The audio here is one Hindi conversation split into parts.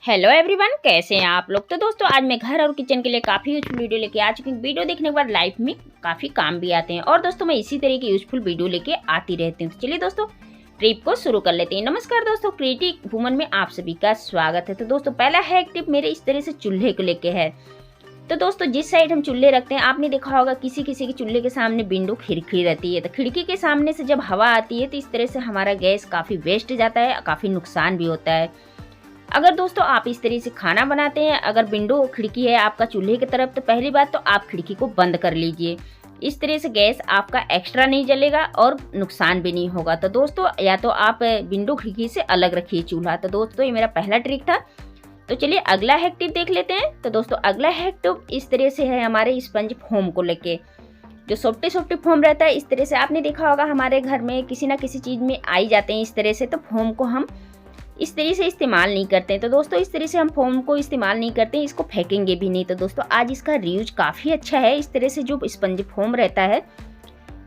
हेलो एवरीवन, कैसे हैं आप लोग। तो दोस्तों आज मैं घर और किचन के लिए काफ़ी यूजफुल वीडियो लेके आ चुकी हूँ। वीडियो देखने के बाद लाइफ में काफ़ी काम भी आते हैं और दोस्तों मैं इसी तरह की यूजफुल वीडियो लेके आती रहती हूँ। चलिए दोस्तों ट्रिप को शुरू कर लेते हैं। नमस्कार दोस्तों, क्रिएटिव वुमन में आप सभी का स्वागत है। तो दोस्तों पहला हैक टिप मेरे इस तरह से चूल्हे को लेके है। तो दोस्तों जिस साइड हम चूल्हे रखते हैं, आपने देखा होगा किसी किसी के चूल्हे के सामने विंडो खिड़की रहती है। तो खिड़की के सामने से जब हवा आती है तो इस तरह से हमारा गैस काफ़ी वेस्ट जाता है, काफ़ी नुकसान भी होता है। अगर दोस्तों आप इस तरह से खाना बनाते हैं, अगर विंडो खिड़की है आपका चूल्हे की तरफ, तो पहली बात तो आप खिड़की को बंद कर लीजिए। इस तरह से गैस आपका एक्स्ट्रा नहीं जलेगा और नुकसान भी नहीं होगा। तो दोस्तों या तो आप विंडो खिड़की से अलग रखिए चूल्हा। तो दोस्तों ये मेरा पहला ट्रिक था। तो चलिए अगला हैक टिप देख लेते हैं। तो दोस्तों अगला हैक टिप इस तरह से है हमारे स्पंज फोम को लेके। जो सॉफ्टी सॉफ्टी फोम रहता है, इस तरह से आपने देखा होगा हमारे घर में किसी ना किसी चीज़ में आई जाते हैं इस तरह से। तो फोम को हम इस तरह से इस्तेमाल नहीं करते हैं। तो दोस्तों इस तरह से हम फोम को इस्तेमाल नहीं करते हैं, इसको फेंकेंगे भी नहीं। तो दोस्तों आज इसका रीयूज काफ़ी अच्छा है। इस तरह से जो स्पंज फोम रहता है,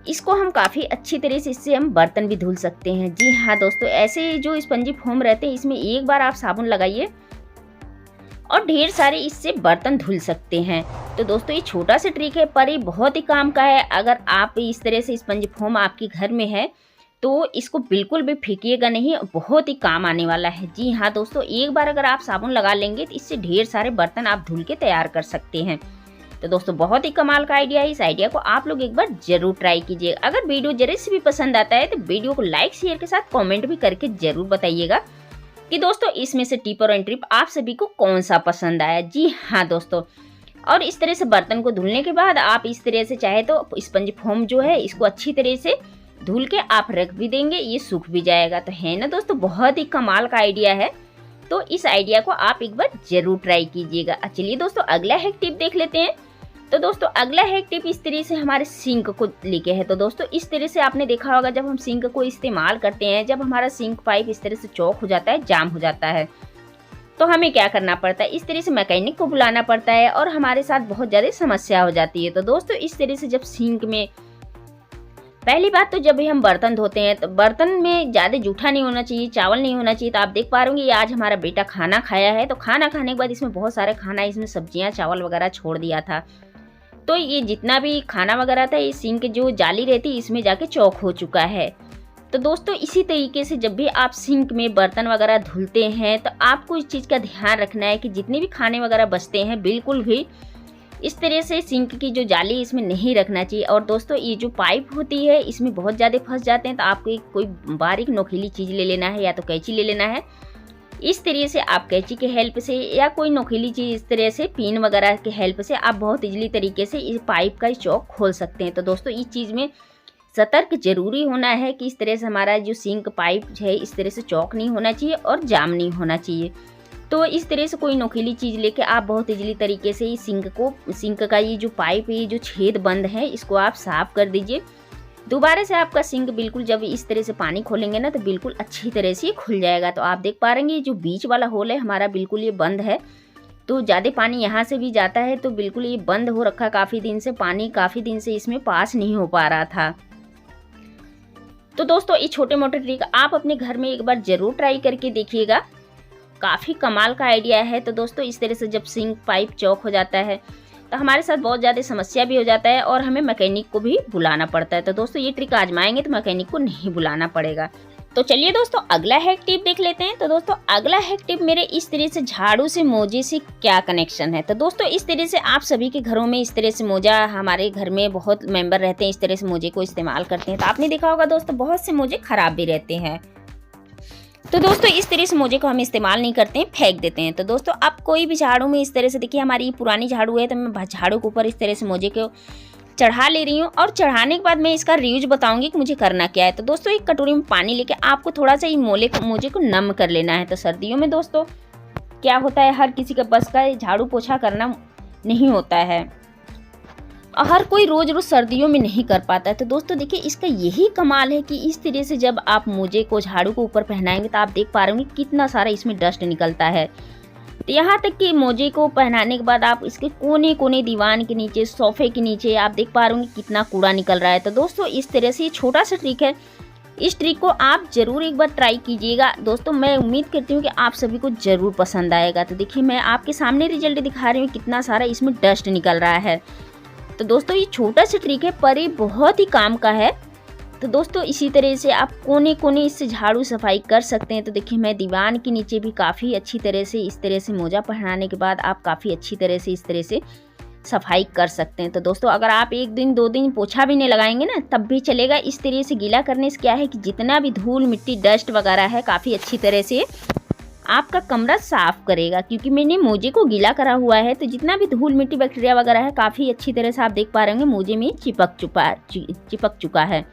इसको हम काफ़ी अच्छी तरह से इससे हम बर्तन भी धुल सकते हैं। जी हाँ दोस्तों, ऐसे जो स्पंजी फोम रहते हैं इसमें एक बार आप साबुन लगाइए और ढेर सारे इससे बर्तन धुल सकते हैं। तो दोस्तों ये छोटा सा ट्रिक है पर ये बहुत ही काम का है। अगर आप इस तरह से स्पंज फोम आपके घर में है तो इसको बिल्कुल भी फेंकिएगा नहीं, बहुत ही काम आने वाला है। जी हाँ दोस्तों, एक बार अगर आप साबुन लगा लेंगे तो इससे ढेर सारे बर्तन आप धुल के तैयार कर सकते हैं। तो दोस्तों बहुत ही कमाल का आइडिया है। इस आइडिया को आप लोग एक बार जरूर ट्राई कीजिए। अगर वीडियो जरा से भी पसंद आता है तो वीडियो को लाइक शेयर के साथ कॉमेंट भी करके जरूर बताइएगा कि दोस्तों इसमें से टिप और ट्रिप आप सभी को कौन सा पसंद आया। जी हाँ दोस्तों, और इस तरह से बर्तन को धुलने के बाद आप इस तरह से चाहे तो स्पंज फोम जो है इसको अच्छी तरह से धुल के आप रख भी देंगे, ये सूख भी जाएगा। तो है ना दोस्तों, बहुत ही कमाल का आइडिया है। तो इस आइडिया को आप एक बार जरूर ट्राई कीजिएगा। चलिए दोस्तों अगला हैक टिप देख लेते हैं। तो दोस्तों अगला हैक टिप इस तरह से हमारे सिंक को लेके है। तो दोस्तों इस तरह से आपने देखा होगा जब हम सिंक को इस्तेमाल करते हैं, जब हमारा सिंक पाइप इस तरह से चौक हो जाता है, जाम हो जाता है, तो हमें क्या करना पड़ता है, इस तरह से मैकेनिक को बुलाना पड़ता है और हमारे साथ बहुत ज़्यादा समस्या हो जाती है। तो दोस्तों इस तरह से जब सिंक में पहली बात तो जब भी हम बर्तन धोते हैं तो बर्तन में ज़्यादा जूठा नहीं होना चाहिए, चावल नहीं होना चाहिए। तो आप देख पा रहे होंगे ये आज हमारा बेटा खाना खाया है, तो खाना खाने के बाद इसमें बहुत सारे खाना, इसमें सब्जियां चावल वगैरह छोड़ दिया था। तो ये जितना भी खाना वगैरह था ये सिंक जो जाली रहती है इसमें जाके चौक हो चुका है। तो दोस्तों इसी तरीके से जब भी आप सिंक में बर्तन वगैरह धुलते हैं तो आपको इस चीज़ का ध्यान रखना है कि जितने भी खाने वगैरह बचते हैं बिल्कुल भी इस तरह से सिंक की जो जाली इसमें नहीं रखना चाहिए। और दोस्तों ये जो पाइप होती है इसमें बहुत ज़्यादा फंस जाते हैं, तो आपको कोई बारीक नोकीली चीज़ ले लेना है या तो कैंची ले लेना है। इस तरह से आप कैंची के हेल्प से या कोई नोकीली चीज़ इस तरह से पिन वगैरह के हेल्प से आप बहुत इजीली तरीके से इस पाइप का चौक खोल सकते हैं। तो दोस्तों इस चीज़ में सतर्क जरूरी होना है कि इस तरह से हमारा जो सिंक पाइप है इस तरह से चौक नहीं होना चाहिए और जाम नहीं होना चाहिए। तो इस तरह से कोई नोकीली चीज़ लेके आप बहुत इजीली तरीके से इस सिंक का ये जो पाइप है, ये जो छेद बंद है, इसको आप साफ कर दीजिए। दोबारा से आपका सिंक बिल्कुल जब इस तरह से पानी खोलेंगे ना तो बिल्कुल अच्छी तरह से ये खुल जाएगा। तो आप देख पा रहे हैं जो बीच वाला होल है हमारा बिल्कुल ये बंद है। तो ज़्यादा पानी यहाँ से भी जाता है तो बिल्कुल ये बंद हो रखा, काफ़ी दिन से पानी काफ़ी दिन से इसमें पास नहीं हो पा रहा था। तो दोस्तों ये छोटे मोटे ट्रिक आप अपने घर में एक बार ज़रूर ट्राई करके देखिएगा, काफ़ी कमाल का आइडिया है। तो दोस्तों इस तरह से जब सिंक पाइप चौक हो जाता है तो हमारे साथ बहुत ज़्यादा समस्या भी हो जाता है और हमें मैकेनिक को भी बुलाना पड़ता है। तो दोस्तों ये ट्रिक आजमाएंगे तो मैकेनिक को नहीं बुलाना पड़ेगा। तो चलिए दोस्तों अगला हैक टिप देख लेते हैं। तो दोस्तों अगला हैक टिप मेरे इस तरह से झाड़ू से मोजे से क्या कनेक्शन है। तो दोस्तों इस तरह से आप सभी के घरों में इस तरह से मोजा, हमारे घर में बहुत मेंबर रहते हैं इस तरह से मोजे को इस्तेमाल करते हैं। तो आपने देखा होगा दोस्तों बहुत से मोजे खराब भी रहते हैं। तो दोस्तों इस तरह से मोजे को हम इस्तेमाल नहीं करते हैं, फेंक देते हैं। तो दोस्तों आप कोई भी झाड़ू में इस तरह से, देखिए हमारी पुरानी झाड़ू है तो मैं झाड़ू के ऊपर इस तरह से मोजे को चढ़ा ले रही हूँ और चढ़ाने के बाद मैं इसका रीयूज बताऊंगी कि मुझे करना क्या है। तो दोस्तों एक कटोरी में पानी लेके आपको थोड़ा सा मोजे को नम कर लेना है। तो सर्दियों में दोस्तों क्या होता है, हर किसी का बस का झाड़ू पोछा करना नहीं होता है और हर कोई रोज रोज सर्दियों में नहीं कर पाता है। तो दोस्तों देखिए इसका यही कमाल है कि इस तरह से जब आप मोजे को झाड़ू को ऊपर पहनाएंगे तो आप देख पा रहे होंगे कितना सारा इसमें डस्ट निकलता है। तो यहाँ तक कि मोजे को पहनाने के बाद आप इसके कोने कोने, दीवान के नीचे, सोफे के नीचे आप देख पा रहे होंगे कितना कूड़ा निकल रहा है। तो दोस्तों इस तरह से ये छोटा सा ट्रिक है, इस ट्रिक को आप ज़रूर एक बार ट्राई कीजिएगा दोस्तों। मैं उम्मीद करती हूँ कि आप सभी को ज़रूर पसंद आएगा। तो देखिए मैं आपके सामने रिजल्ट दिखा रही हूँ, कितना सारा इसमें डस्ट निकल रहा है। तो दोस्तों ये छोटा सा ट्रिक है पर ये बहुत ही काम का है। तो दोस्तों इसी तरह से आप कोने कोने इससे झाड़ू सफाई कर सकते हैं। तो देखिए मैं दीवान के नीचे भी काफ़ी अच्छी तरह से इस तरह से मोजा पहनाने के बाद आप काफ़ी अच्छी तरह से इस तरह से सफाई कर सकते हैं। तो दोस्तों अगर आप 1 दिन 2 दिन पोछा भी नहीं लगाएंगे ना तब भी चलेगा। इस तरह से गीला करने से क्या है कि जितना भी धूल मिट्टी डस्ट वगैरह है काफ़ी अच्छी तरह से आपका कमरा साफ करेगा, क्योंकि मैंने मोजे को गीला करा हुआ है। तो जितना भी धूल मिट्टी बैक्टीरिया वगैरह है काफ़ी अच्छी तरह से आप देख पा रहे होंगे मोजे में चिपक चुका है।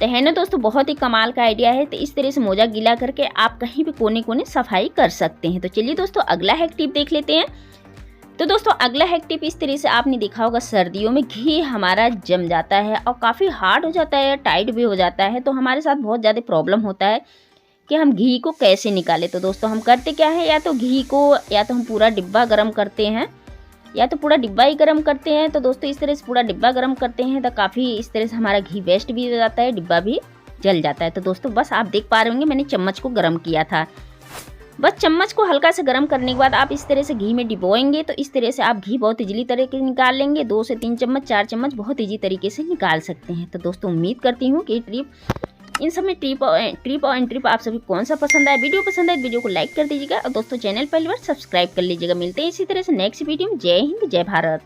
तो है ना दोस्तों, बहुत ही कमाल का आइडिया है। तो इस तरह से मोजा गीला करके आप कहीं भी कोने कोने सफाई कर सकते हैं। तो चलिए दोस्तों अगला हैक टिप देख लेते हैं। तो दोस्तों अगला हैक टिप इस तरह से आपने देखा होगा, सर्दियों में घी हमारा जम जाता है और काफ़ी हार्ड हो जाता है, टाइट भी हो जाता है। तो हमारे साथ बहुत ज़्यादा प्रॉब्लम होता है कि हम घी को कैसे निकालें। तो दोस्तों हम करते क्या है, या तो घी को या तो हम पूरा डिब्बा गर्म करते हैं या तो पूरा डिब्बा ही गर्म करते हैं। तो दोस्तों इस तरह से पूरा डिब्बा गर्म करते हैं तो काफ़ी इस तरह से हमारा घी वेस्ट भी हो जाता है, डिब्बा भी जल जाता है। तो दोस्तों बस आप देख पा रहे होंगे मैंने चम्मच को गर्म किया था। बस चम्मच को हल्का से गर्म करने के बाद आप इस तरह से घी में डिबोएंगे तो इस तरह से आप घी बहुत इजीली तरीके से निकाल लेंगे। 2 से 3 चम्मच 4 चम्मच बहुत इजी तरीके से निकाल सकते हैं। तो दोस्तों उम्मीद करती हूँ कि इन सब में ट्रिप आप सभी कौन सा पसंद आया। वीडियो पसंद आए वीडियो को लाइक कर दीजिएगा और दोस्तों चैनल पहली बार सब्सक्राइब कर लीजिएगा। मिलते हैं इसी तरह से नेक्स्ट वीडियो में। जय हिंद जय भारत।